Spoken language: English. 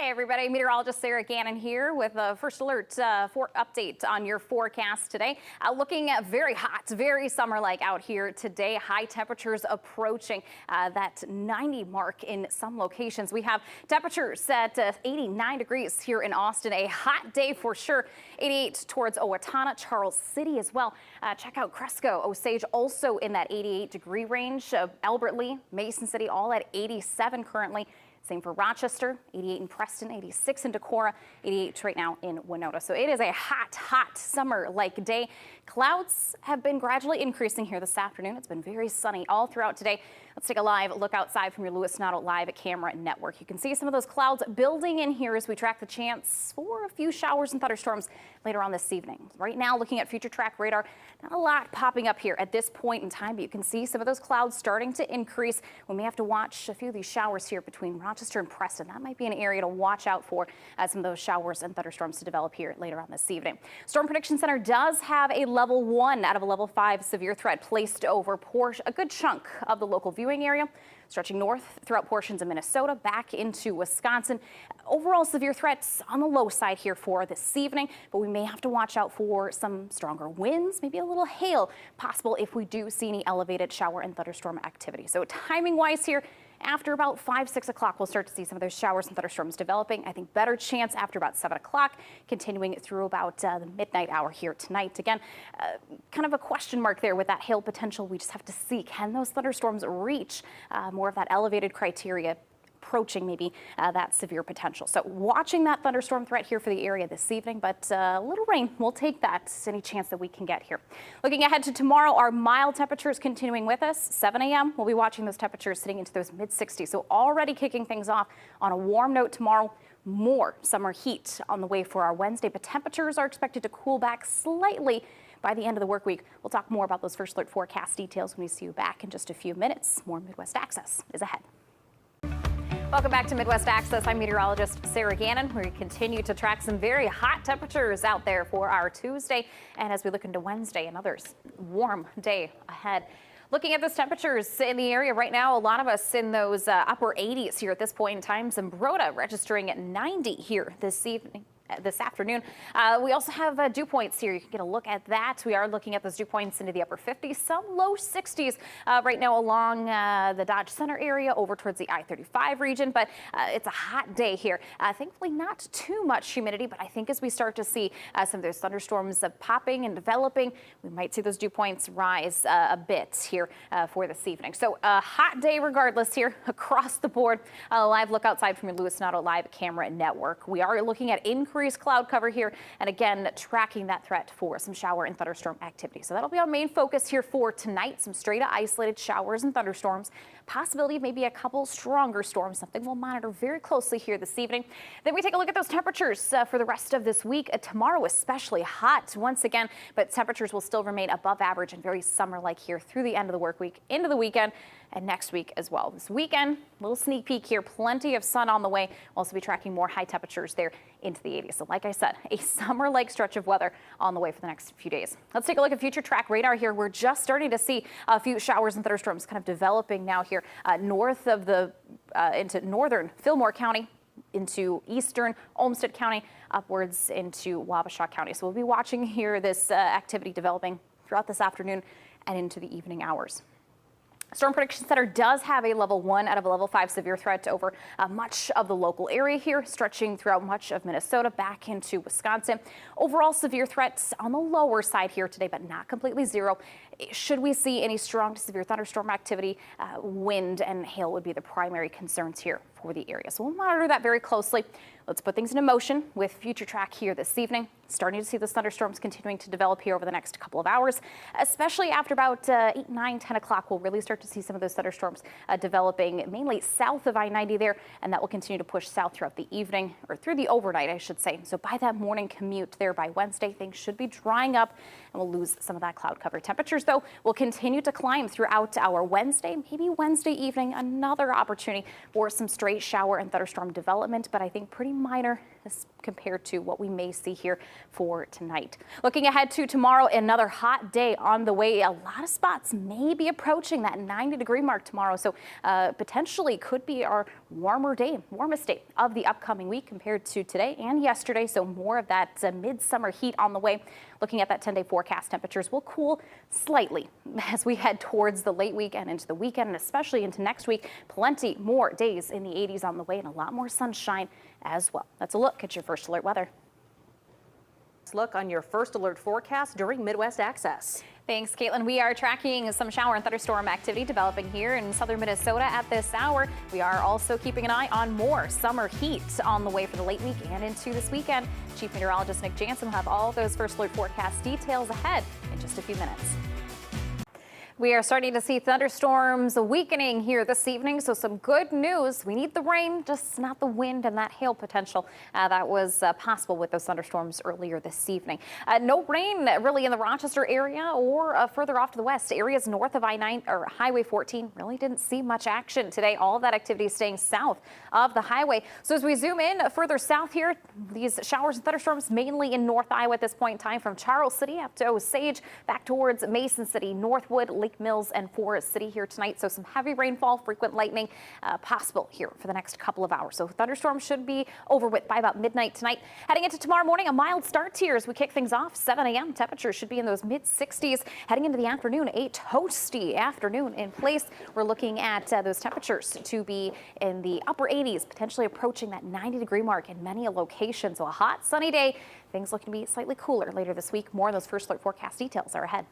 Hey everybody, meteorologist Sarah Gannon here with a first alert for update on your forecast today. Looking at very hot, very summer-like out here today. High temperatures approaching that 90 mark in some locations. We have temperatures at 89 degrees here in Austin. A hot day for sure. 88 towards Owatonna, Charles City as well. Check out Cresco, Osage also in that 88-degree range. Albert Lee, Mason City all at 87 currently. Same for Rochester, 88 in Preston, 86 in Decorah, 88 right now in Winona. So it is a hot summer-like day. Clouds have been gradually increasing here this afternoon. It's been very sunny all throughout today. Let's take a live look outside from your Lewis Noddle live camera network. You can see some of those clouds building in here as we track the chance for a few showers and thunderstorms later on this evening. Right now, looking at future track radar, not a lot popping up here at this point in time, but you can see some of those clouds starting to increase. We may have to watch a few of these showers here between Rochester and Preston. That might be an area to watch out for as some of those showers and thunderstorms to develop here later on this evening. Storm Prediction Center does have a level 1 out of a level 5 severe threat placed over a good chunk of the local viewing area, stretching north throughout portions of Minnesota back into Wisconsin. Overall severe threats on the low side here for this evening, but we may have to watch out for some stronger winds, maybe a little hail possible if we do see any elevated shower and thunderstorm activity. So timing wise here, after about 5-6 o'clock, we'll start to see some of those showers and thunderstorms developing. I think better chance after about 7 o'clock, continuing through about the midnight hour here tonight. Again, kind of a question mark there with that hail potential. We just have to see, can those thunderstorms reach more of that elevated criteria, approaching maybe that severe potential. So watching that thunderstorm threat here for the area this evening, but a little rain, we'll take that, any chance that we can get here. Looking ahead to tomorrow, our mild temperatures continuing with us. 7 a.m. we'll be watching those temperatures sitting into those mid-60s. So already kicking things off on a warm note tomorrow. More summer heat on the way for our Wednesday, but temperatures are expected to cool back slightly by the end of the work week. We'll talk more about those first alert forecast details when we see you back in just a few minutes. More Midwest Access is ahead. Welcome back to Midwest Access. I'm meteorologist Sarah Gannon. We continue to track some very hot temperatures out there for our Tuesday. And as we look into Wednesday, another warm day ahead. Looking at those temperatures in the area right now, a lot of us in those upper 80s here at this point in time. Zumbrota registering at 90 here this afternoon. We also have dew points here. You can get a look at that. We are looking at those dew points into the upper 50s, some low 60s right now along the Dodge Center area over towards the I-35 region, but it's a hot day here. Thankfully not too much humidity, but I think as we start to see some of those thunderstorms popping and developing, we might see those dew points rise a bit here for this evening. So a hot day regardless here across the board. Live look outside from your Lewis Noddle live camera network. We are looking at increased cloud cover here, and again tracking that threat for some shower and thunderstorm activity. So that'll be our main focus here for tonight. Some straight isolated showers and thunderstorms. Possibility of maybe a couple stronger storms, something we'll monitor very closely here this evening. Then we take a look at those temperatures for the rest of this week. Tomorrow especially hot once again, but temperatures will still remain above average and very summer-like here through the end of the work week into the weekend and next week as well. This weekend, little sneak peek here, plenty of sun on the way. We'll also be tracking more high temperatures there into the 80s. So like I said, a summer-like stretch of weather on the way for the next few days. Let's take a look at future track radar here. We're just starting to see a few showers and thunderstorms kind of developing now here north of the into northern Fillmore County, into eastern Olmsted County, upwards into Wabasha County. So we'll be watching here this activity developing throughout this afternoon and into the evening hours. Storm Prediction Center does have a level 1 out of a level 5 severe threat over much of the local area here, stretching throughout much of Minnesota back into Wisconsin. Overall severe threats on the lower side here today, but not completely zero. Should we see any strong to severe thunderstorm activity, wind and hail would be the primary concerns here for the area. So we'll monitor that very closely. Let's put things into motion with future track here this evening. Starting to see those thunderstorms continuing to develop here over the next couple of hours, especially after about 8, 9, 10 o'clock. We'll really start to see some of those thunderstorms developing mainly south of I-90 there, and that will continue to push south throughout the evening, or through the overnight, I should say. So by that morning commute there by Wednesday, things should be drying up and we'll lose some of that cloud cover. Temperatures, though, though, will continue to climb throughout our Wednesday, maybe Wednesday evening. Another opportunity for some straight shower and thunderstorm development, but I think pretty minor as compared to what we may see here for tonight. Looking ahead to tomorrow, another hot day on the way. A lot of spots may be approaching that 90-degree mark tomorrow, so potentially could be our warmest day of the upcoming week compared to today and yesterday. So more of that midsummer heat on the way. Looking at that 10-day forecast, temperatures will cool slightly as we head towards the late weekend into the weekend, and especially into next week. Plenty more days in the 80s on the way and a lot more sunshine as well. That's a look at your First Alert weather. Let's look on your First Alert forecast during Midwest Access. Thanks, Caitlin. We are tracking some shower and thunderstorm activity developing here in southern Minnesota at this hour. We are also keeping an eye on more summer heat on the way for the late week and into this weekend. Chief Meteorologist Nick Jansen will have all those First Alert forecast details ahead in just a few minutes. We are starting to see thunderstorms weakening here this evening, so some good news. We need the rain, just not the wind and that hail potential that was possible with those thunderstorms earlier this evening. No rain really in the Rochester area or further off to the west. Areas north of I-9 or Highway 14 really didn't see much action today. All of that activity staying south of the highway. So as we zoom in further south here, these showers and thunderstorms mainly in North Iowa at this point in time, from Charles City up to Osage, back towards Mason City, Northwood, Lake Mills, and Forest City here tonight. So some heavy rainfall, frequent lightning possible here for the next couple of hours. So thunderstorms should be over with by about midnight tonight. Heading into tomorrow morning, a mild start here as we kick things off. 7 a.m. temperatures should be in those mid-60s. Heading into the afternoon, a toasty afternoon in place. We're looking at those temperatures to be in the upper 80s, potentially approaching that 90-degree mark in many locations. So a hot, sunny day. Things looking to be slightly cooler later this week. More of those First Alert forecast details are ahead.